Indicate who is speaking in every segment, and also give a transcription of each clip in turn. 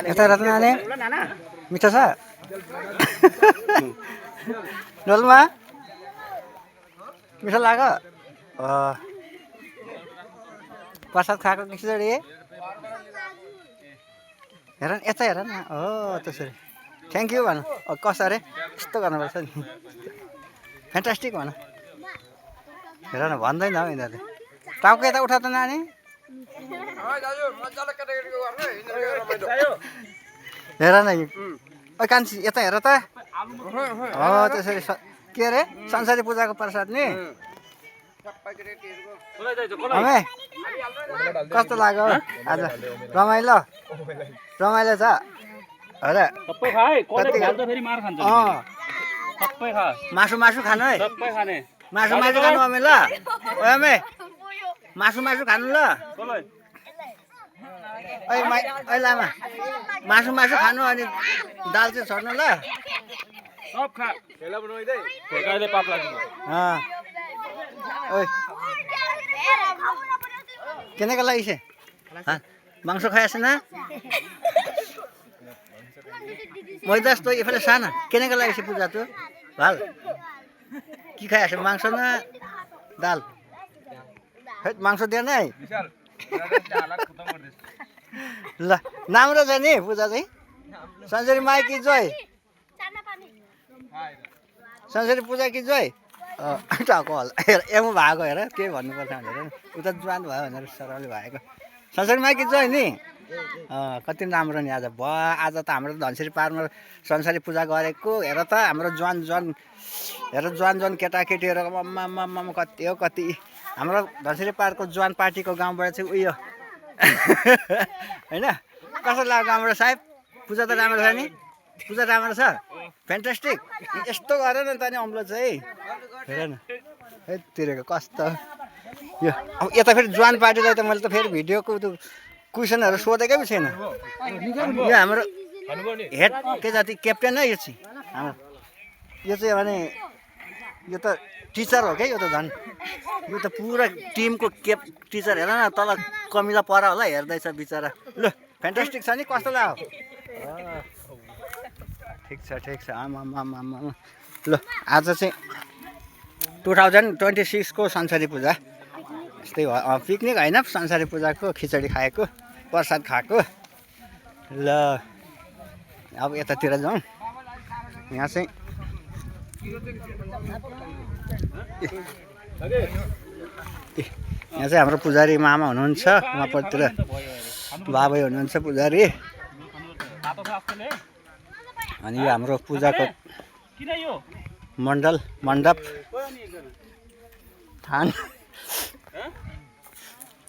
Speaker 1: यता रत्न नानी मिठो छ डोलमा मिठो लाग्यो प्रसाद खाएको खिचडी हेर न यता हेर न हो त्यसरी थ्याङ्क यू भन कसो अरे यस्तो गर्नुपर्छ नि फ्यान्टास्टिक भन हेर न भन्दैन हौ यिनीहरूले टाउको यता उठा त नानी हेर न ओ कान्छी यता हेर त हो त्यसरी के अरे संसारी पूजाको प्रसाद नि कस्तो लाग्यो आज रमाइलो रमाइलो छ अरे मासु मासु खानु है मासु मासु खानु अमे ल अमे मासु मासु खानु ल ऐ लामा मासु मासु खानु अनि दाल चाहिँ छोड्नु ल सब खा खेला बनाइदै फेकाइले पाप लाग्यो ओइ केनेको लागि छ मांस खाएछ ना मैदा जस्तो एफाले साना केनेको लागि छ पूजा त भाल के खाएछ मांस ना दाल हैट मांस दिएन है ल नाम र जाने पूजा चाहिँ संसारी माई की जय संसारी पूजा की जय टाको होला एमो भएको हेर के भन्नुपर्छ भनेर उता ज्वान भयो भनेर सरले भएको संसारी माई की जय नि कति राम्रो नि आज भयो आज त हाम्रो धनसिरी पारमा संसारी पूजा गरेको हेर त हाम्रो ज्वान ज्वान हेर ज्वान ज्वान केटाकेटीहरू मम्मा कति हो कति हाम्रो धनसिरी पारको ज्वान पार्टीको गाउँबाट चाहिँ उयो होइन कस्तो लाग्यो गाउँबाट साहेब पूजा त राम्रो छ नि पूजा राम्रो छ फ्यान्टास्टिक यस्तो गर न त नि अम्लो चाहिँ हेर न हेतिरेको कस्तो यो अब यता फेरि ज्वान पार्टीलाई त मैले त फेरि भिडियोको क्वेसनहरू सोधेकै पनि छैन यो हाम्रो हेड के जाति क्याप्टेन है यो चाहिँ हाम्रो यो चाहिँ भने यो त टिचर हो क्या यो त झन् यो त पुरा टिमको टिचर हेर न तल कमिला पर होला हेर्दैछ बिचरा ल फ्यान्टास्टिक छ नि कस्तो लाग्यो ठिक छ आमा ल आज चाहिँ 2026 को संसारी पूजा यस्तै हो पिकनिक होइन संसारी पूजाको खिचडी खाएको प्रसाद खाएको ल अब यतातिर जाउँ यहाँ चाहिँ यहाँ चाहिँ हाम्रो पुजारी मामा हुनुहुन्छ उहाँपट्टितिर बाबै हुनुहुन्छ पुजारी अनि यो हाम्रो पूजाको मण्डप थान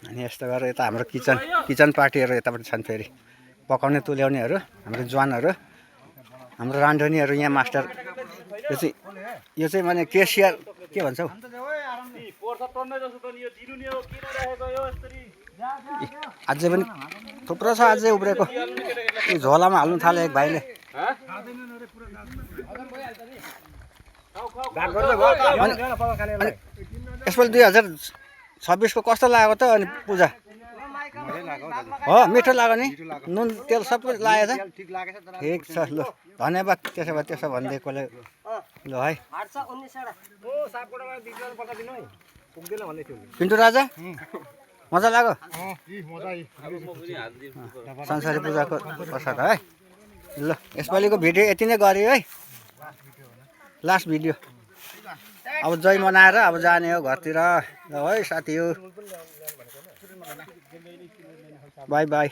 Speaker 1: अनि यस्तो गरेर यता हाम्रो किचन पार्टीहरू यतापट्टि छन् फेरि पकाउने तुल्याउनेहरू हाम्रो ज्वानहरू हाम्रो रान्धनीहरू यहाँ मास्टर यो चाहिँ माने केसियर के भन्छ हौ अझै पनि थुप्रो छ अझै उब्रेको यो झोलामा हाल्नु थाल्यो एक भाइले यसपालि 2026 को कस्तो लाग्यो त अनि पूजा हो मिठो लाग्यो नि नुन तेल सबै लागेछ ठिक छ ल धन्यवाद त्यसो भनिदिएकोले ल है पिन्टु राजा मजा लाग्यो संसारी पूजाको प्रसाद है ल यसपालिको भिडियो यति नै गऱ्यो है लास्ट भिडियो अब जय मनाएर अब जाने हो घरतिर ल है साथी हो बाई बाई।